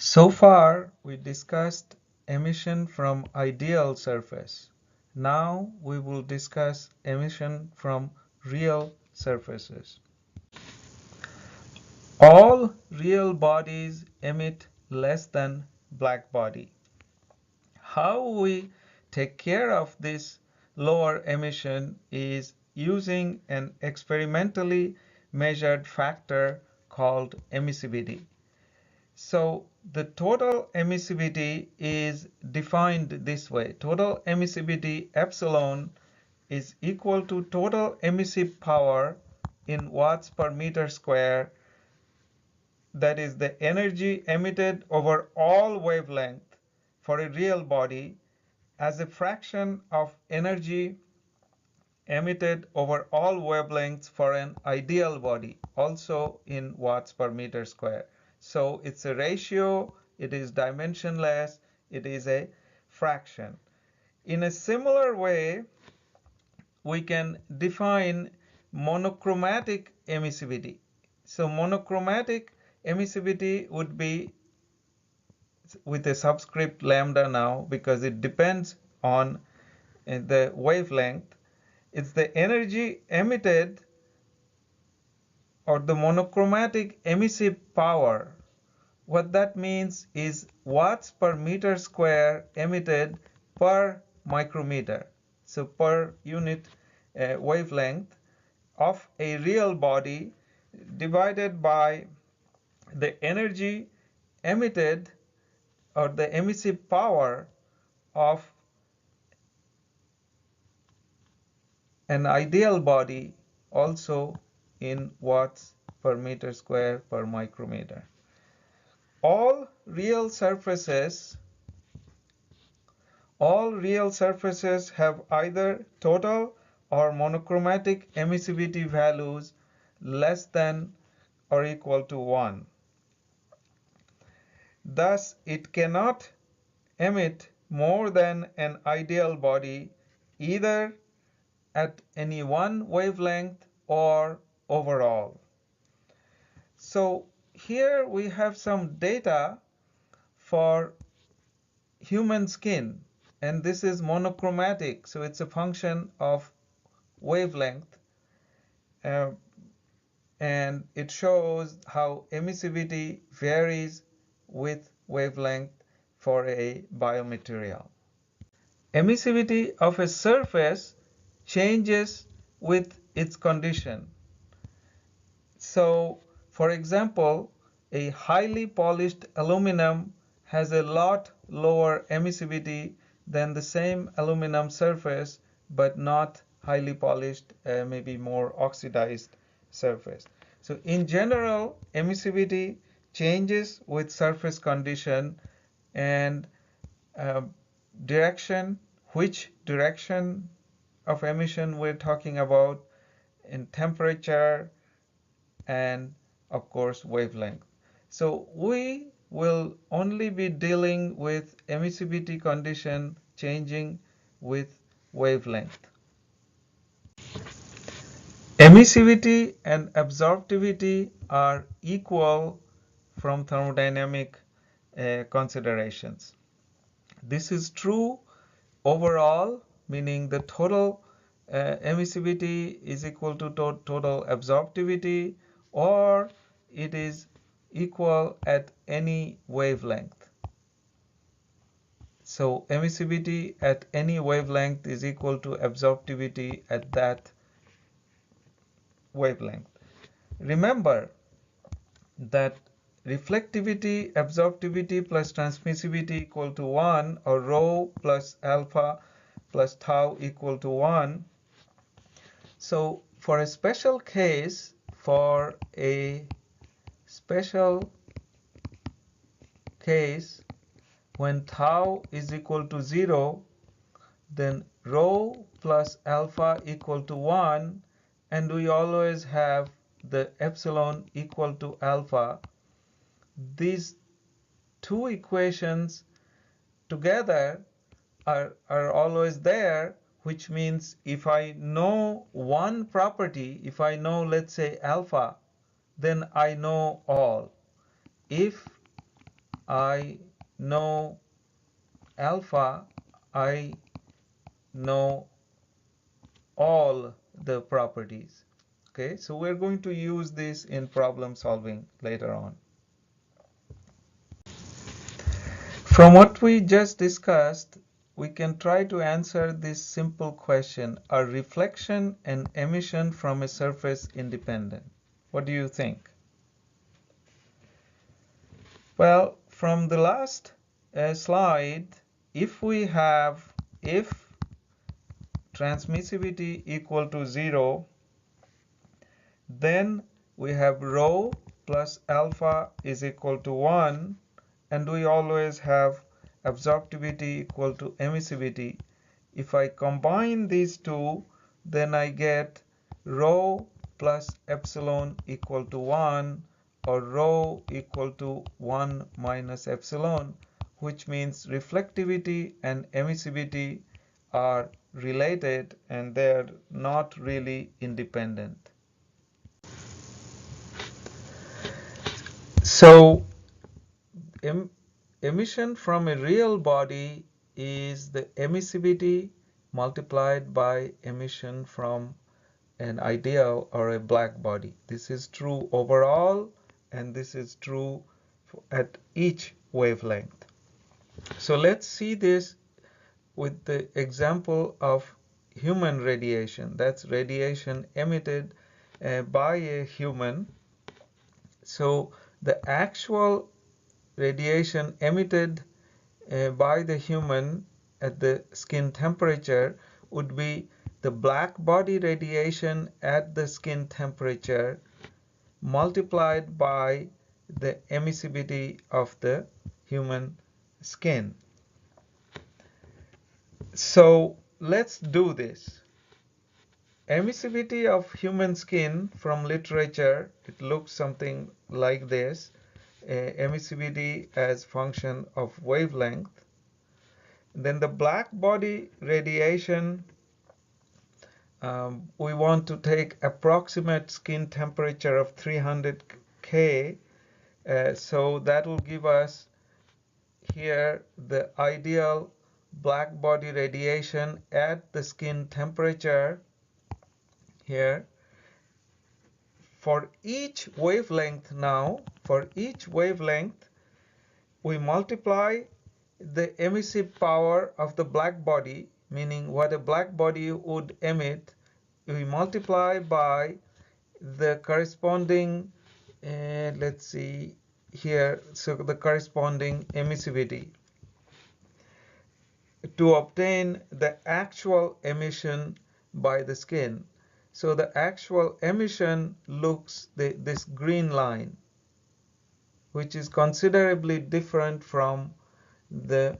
So far, we discussed emission from ideal surface. Now we will discuss emission from real surfaces. All real bodies emit less than black body. How we take care of this lower emission is using an experimentally measured factor called emissivity. So the total emissivity is defined this way. Total emissivity epsilon is equal to total emissive power in watts per meter square. That is the energy emitted over all wavelength for a real body as a fraction of energy emitted over all wavelengths for an ideal body, also in watts per meter square. So it's a ratio, it is dimensionless, it is a fraction. In a similar way, we can define monochromatic emissivity. So monochromatic emissivity would be with a subscript lambda now because it depends on the wavelength. It's the energy emitted or the monochromatic emissive power. What that means is watts per meter square emitted per micrometer. So per unit wavelength of a real body divided by the energy emitted or the emissive power of an ideal body, also in watts per meter square per micrometer. All real surfaces have either total or monochromatic emissivity values less than or equal to 1. Thus, it cannot emit more than an ideal body either at any one wavelength or overall. So here we have some data for human skin, and this is monochromatic, so it's a function of wavelength, and it shows how emissivity varies with wavelength for a biomaterial. Emissivity of a surface changes with its condition. So, for example, a highly polished aluminum has a lot lower emissivity than the same aluminum surface, but not highly polished, maybe more oxidized surface. So in general, emissivity changes with surface condition and direction, which direction of emission we're talking about, in temperature, and of course wavelength. So we will only be dealing with emissivity condition changing with wavelength. Emissivity and absorptivity are equal from thermodynamic considerations. This is true overall, meaning the total emissivity is equal to total absorptivity, or it is equal at any wavelength. So emissivity at any wavelength is equal to absorptivity at that wavelength. Remember that reflectivity, absorptivity plus transmissivity equal to 1, or rho plus alpha plus tau equal to 1. So for a special case, when tau is equal to 0, then rho plus alpha equal to 1, and we always have the epsilon equal to alpha. These two equations together are always there, which means if I know one property, if I know, let's say, alpha, then I know all. If I know alpha, I know all the properties. Okay, so we're going to use this in problem solving later on. From what we just discussed, we can try to answer this simple question: are reflection and emission from a surface independent? What do you think? Well, from the last slide, if transmissivity equal to 0, then we have rho plus alpha is equal to 1, and we always have absorptivity equal to emissivity. If I combine these two, then I get rho plus epsilon equal to 1, or rho equal to 1 minus epsilon, which means reflectivity and emissivity are related and they're not really independent. So emission from a real body is the emissivity multiplied by emission from an ideal or a black body. This is true overall, and this is true at each wavelength. So let's see this with the example of human radiation. That's radiation emitted by a human. So the actual radiation emitted by the human at the skin temperature would be the black body radiation at the skin temperature multiplied by the emissivity of the human skin. So let's do this. Emissivity of human skin from literature, it looks something like this. Emissivity as function of wavelength. Then the black body radiation, we want to take approximate skin temperature of 300 K. So that will give us here the ideal black body radiation at the skin temperature here. For each wavelength now, we multiply the emissive power of the black body, meaning what a black body would emit, we multiply by the corresponding, let's see here, so the corresponding emissivity to obtain the actual emission by the skin. So the actual emission looks this green line, which is considerably different from the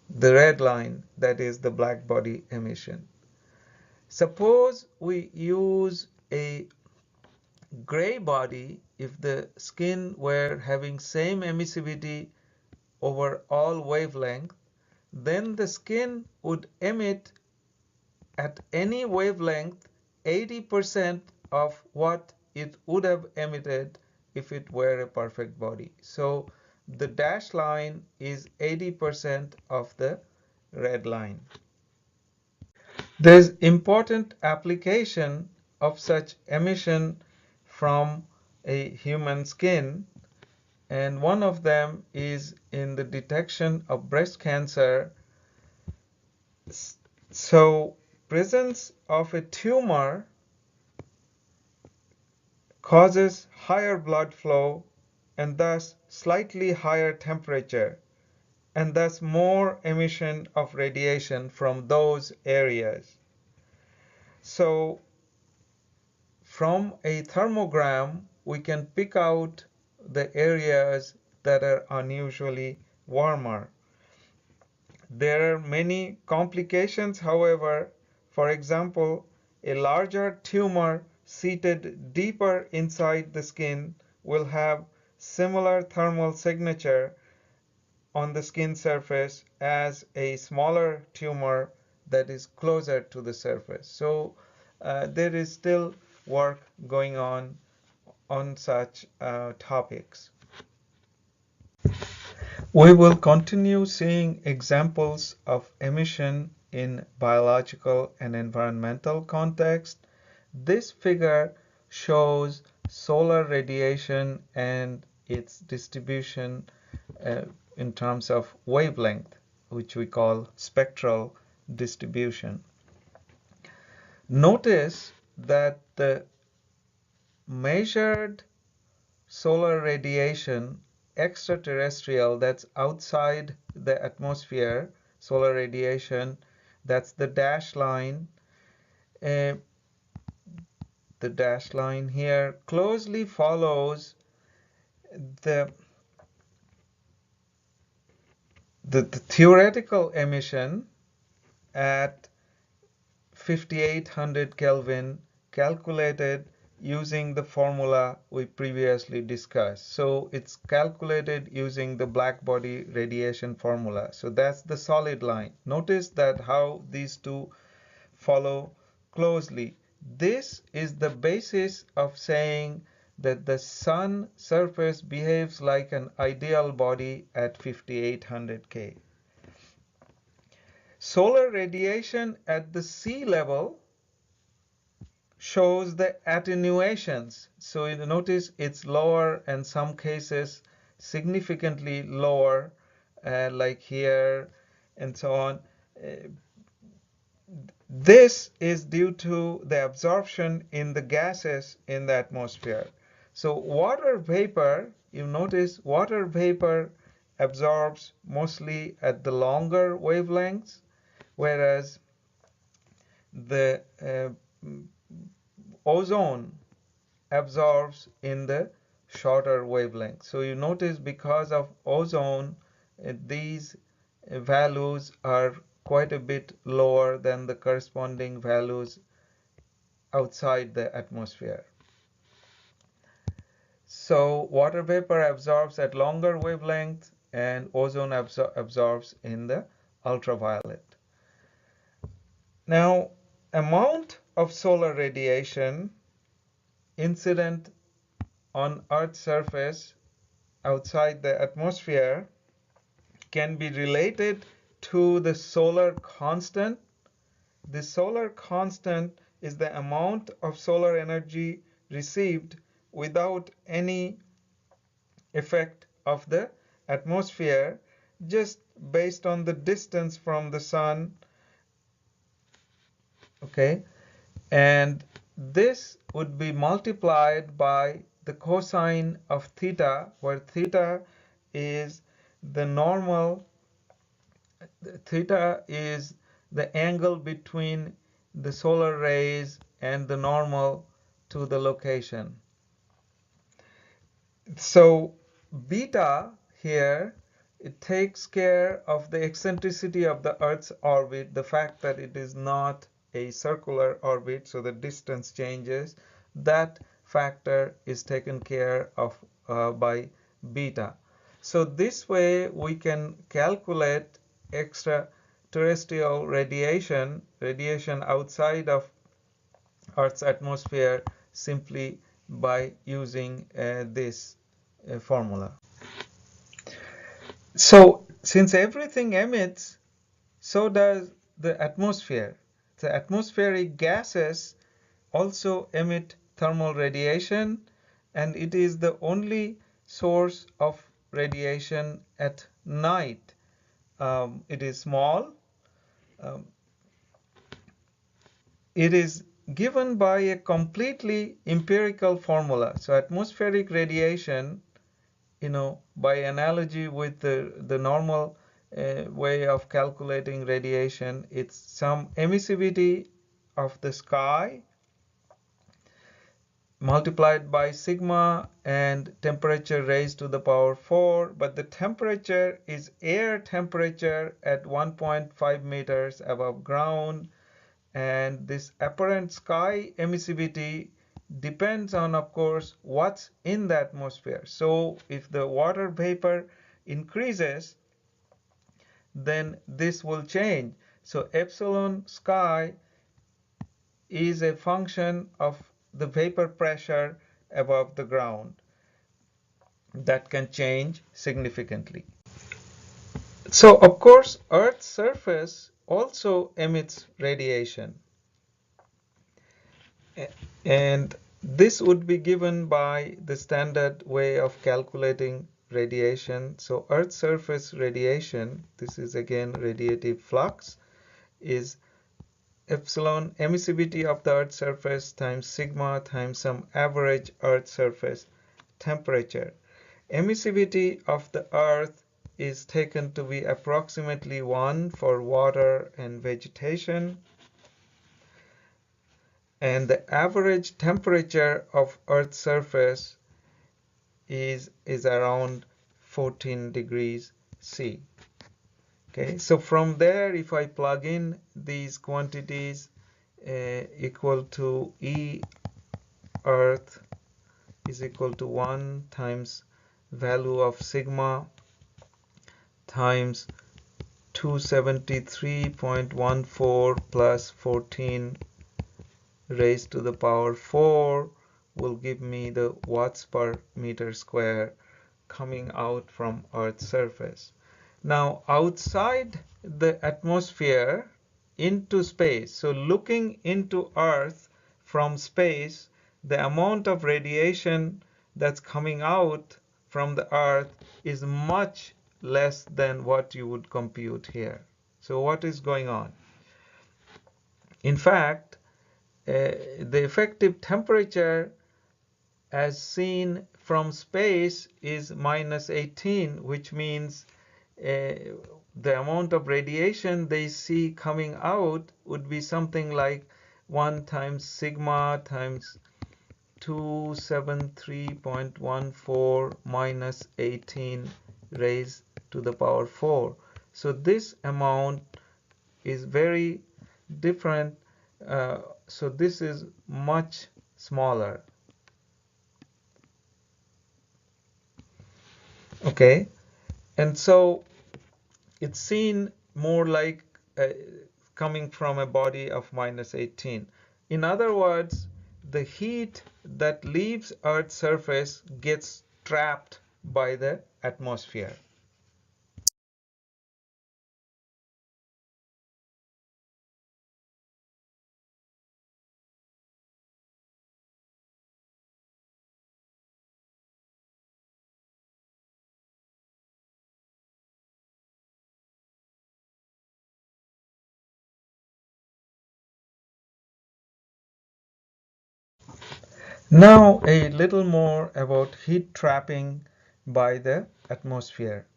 red line, that is the black body emission. Suppose we use a gray body. If the skin were having same emissivity over all wavelength, then the skin would emit at any wavelength 80% of what it would have emitted if it were a perfect body. So the dashed line is 80% of the red line. There's important application of such emission from a human skin, and one of them is in the detection of breast cancer. So presence of a tumor causes higher blood flow and thus slightly higher temperature, and thus more emission of radiation from those areas. So from a thermogram, we can pick out the areas that are unusually warmer. There are many complications, however. For example, a larger tumor seated deeper inside the skin will have similar thermal signature on the skin surface as a smaller tumor that is closer to the surface. So there is still work going on such topics. We will continue seeing examples of emission in biological and environmental context. This figure shows solar radiation and its distribution in terms of wavelength, which we call spectral distribution. Notice that the measured solar radiation extraterrestrial, that's outside the atmosphere, solar radiation, that's the dashed line. The dashed line here closely follows the theoretical emission at 5800 Kelvin calculated using the formula we previously discussed. So it's calculated using the black body radiation formula. So that's the solid line. Notice that how these two follow closely. This is the basis of saying that the sun surface behaves like an ideal body at 5800 K. Solar radiation at the sea level shows the attenuations. So you notice it's lower, in some cases significantly lower, like here and so on. This is due to the absorption in the gases in the atmosphere. So water vapor, you notice water vapor absorbs mostly at the longer wavelengths, whereas the ozone absorbs in the shorter wavelength. So you notice because of ozone, these values are quite a bit lower than the corresponding values outside the atmosphere. So water vapor absorbs at longer wavelengths and ozone absorbs in the ultraviolet. Now, amount of solar radiation incident on Earth's surface outside the atmosphere can be related to the solar constant. The solar constant is the amount of solar energy received without any effect of the atmosphere, just based on the distance from the sun. Okay, and this would be multiplied by the cosine of theta, where theta is the normal, theta is the angle between the solar rays and the normal to the location. So beta here, it takes care of the eccentricity of the Earth's orbit, the fact that it is not a circular orbit, so the distance changes. That factor is taken care of by beta. So this way we can calculate extraterrestrial radiation outside of Earth's atmosphere simply by using this formula. So since everything emits, so does the atmosphere. The atmospheric gases also emit thermal radiation, and it is the only source of radiation at night. It is small. It is given by a completely empirical formula. So atmospheric radiation, by analogy with the normal way of calculating radiation, it's some emissivity of the sky multiplied by sigma and temperature raised to the power 4, but the temperature is air temperature at 1.5 meters above ground, and this apparent sky emissivity depends on, of course, what's in the atmosphere. So if the water vapor increases, then this will change. So epsilon sky is a function of the vapor pressure above the ground. that can change significantly. So, of course, Earth's surface also emits radiation. And this would be given by the standard way of calculating radiation. So Earth's surface radiation, this is again radiative flux, is epsilon emissivity of the Earth's surface times sigma times some average Earth surface temperature. Emissivity of the Earth is taken to be approximately 1 for water and vegetation. And the average temperature of Earth's surface is around 14 degrees C. Okay, so from there, if I plug in these quantities equal to E Earth is equal to 1 times value of sigma times 273.14 plus 14 raised to the power 4 will give me the watts per meter square coming out from Earth's surface. Now, outside the atmosphere into space, so looking into Earth from space, the amount of radiation that's coming out from the Earth is much less than what you would compute here. So what is going on? In fact, the effective temperature as seen from space is minus 18, which means the amount of radiation they see coming out would be something like 1 times sigma times 273.14 minus 18 raised to the power 4. So this amount is very different. So this is much smaller. Okay, and so it's seen more like coming from a body of minus 18. In other words, the heat that leaves Earth's surface gets trapped by the atmosphere. Now a little more about heat trapping by the atmosphere.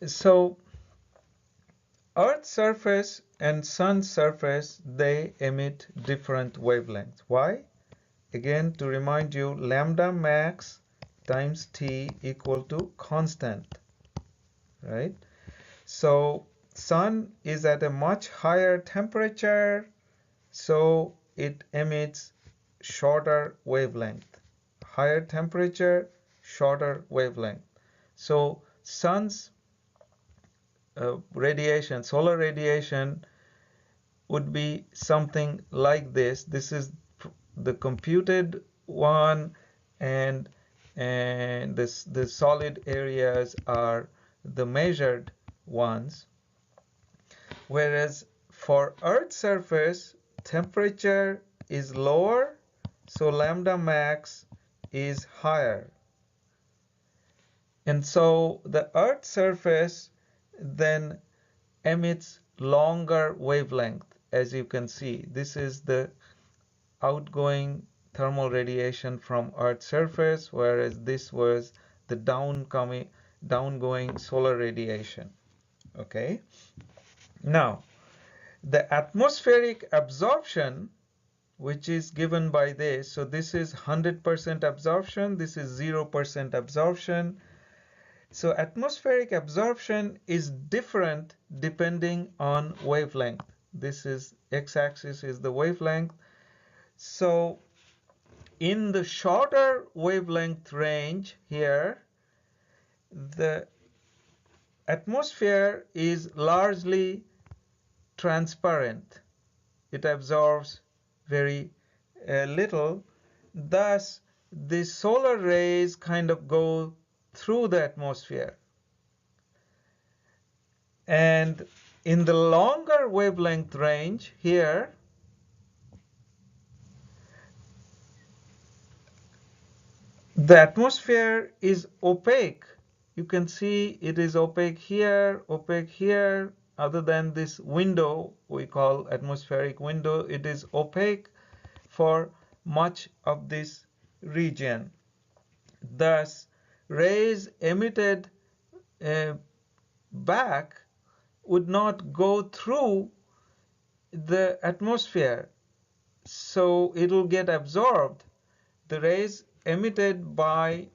So Earth's surface and Sun's surface, they emit different wavelengths. Why? Again, to remind you, lambda max times T equal to constant, right? So Sun is at a much higher temperature, so it emits shorter wavelength. Higher temperature, shorter wavelength. So Sun's radiation, solar radiation, would be something like this. This is the computed one, and the solid areas are the measured ones. Whereas for Earth's surface, temperature is lower, so lambda max is higher. And so the Earth's surface then emits longer wavelength. As you can see, this is the outgoing thermal radiation from Earth's surface, whereas this was the downgoing solar radiation. Okay. Now, the atmospheric absorption, which is given by this, so this is 100% absorption, this is 0% absorption. So atmospheric absorption is different depending on wavelength. This is x-axis is the wavelength. So in the shorter wavelength range here, the atmosphere is largely transparent. It absorbs very little. Thus, the solar rays kind of go through the atmosphere. And in the longer wavelength range here, the atmosphere is opaque. You can see it is opaque here, other than this window we call atmospheric window. It is opaque for much of this region. Thus, rays emitted back would not go through the atmosphere, so it will get absorbed. The rays emitted by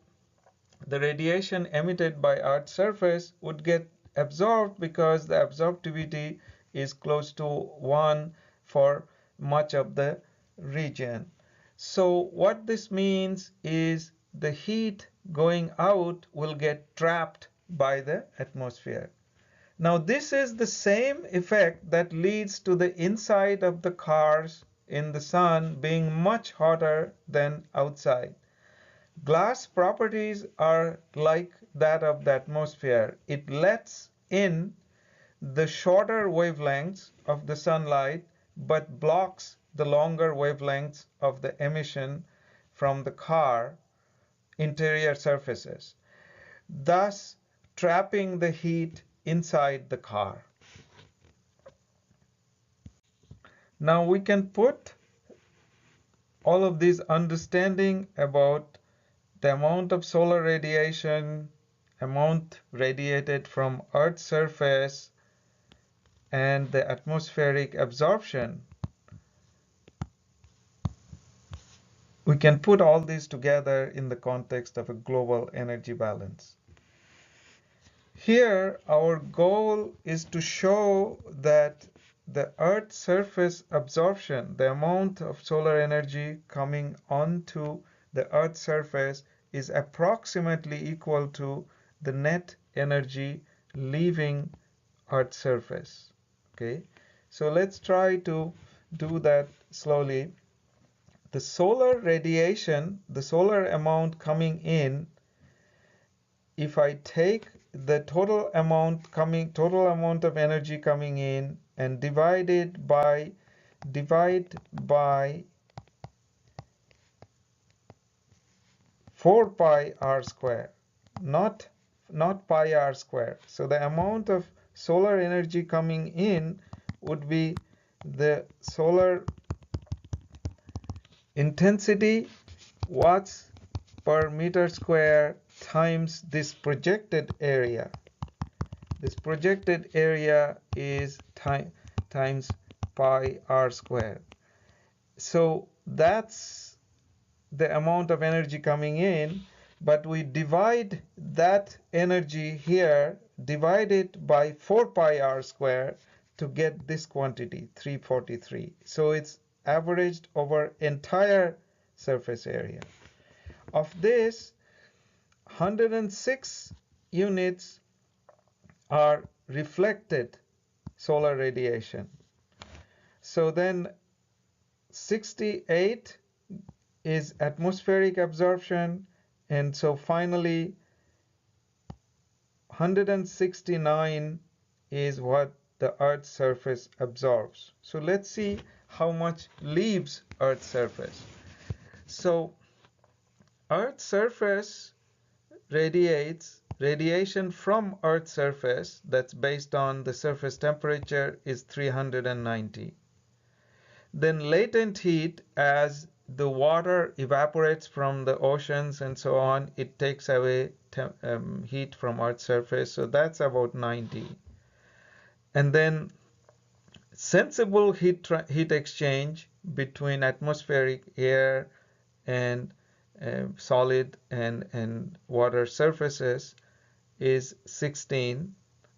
the radiation emitted by Earth's surface would get absorbed because the absorptivity is close to 1 for much of the region. So what this means is the heat going out will get trapped by the atmosphere. Now this is the same effect that leads to the inside of the cars in the sun being much hotter than outside. Glass properties are like that of the atmosphere. It lets in the shorter wavelengths of the sunlight but blocks the longer wavelengths of the emission from the car interior surfaces, thus trapping the heat inside the car. Now we can put all of this understanding about the amount of solar radiation, amount radiated from Earth's surface, and the atmospheric absorption. We can put all these together in the context of a global energy balance. Here, our goal is to show that the Earth's surface absorption, the amount of solar energy coming onto the Earth's surface, is approximately equal to the net energy leaving Earth's surface. Okay, so let's try to do that slowly. The solar radiation, the solar amount coming in, if I take the total amount of energy coming in and divide by 4 pi r square, not pi r square. So the amount of solar energy coming in would be the solar intensity watts per meter square times this projected area. This projected area is times pi r square. So that's the amount of energy coming in, but we divide that energy here, divide it by 4 pi r square to get this quantity, 343. So it's averaged over entire surface area. Of this, 106 units are reflected solar radiation. So then 68 is atmospheric absorption, and so finally 169 is what the Earth's surface absorbs. So let's see how much leaves Earth's surface. So Earth's surface radiation from Earth's surface, that's based on the surface temperature, is 390. Then latent heat, as the water evaporates from the oceans and so on, it takes away heat from Earth's surface, so that's about 90. And then sensible heat exchange between atmospheric air and solid and water surfaces is 16.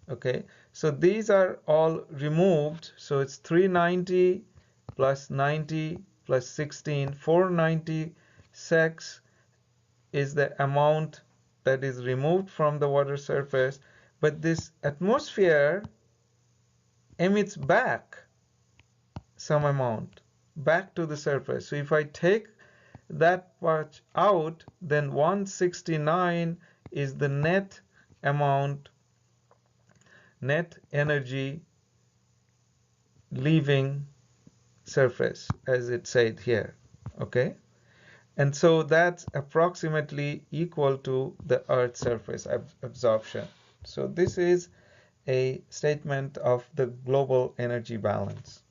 Okay, so these are all removed, so it's 390 plus 90 plus 16, 496 is the amount that is removed from the water surface, but this atmosphere emits back some amount back to the surface. So if I take that much out, then 169 is the net amount, net energy leaving surface, as it said here. Okay, and so that's approximately equal to the Earth's surface absorption. So this is a statement of the global energy balance.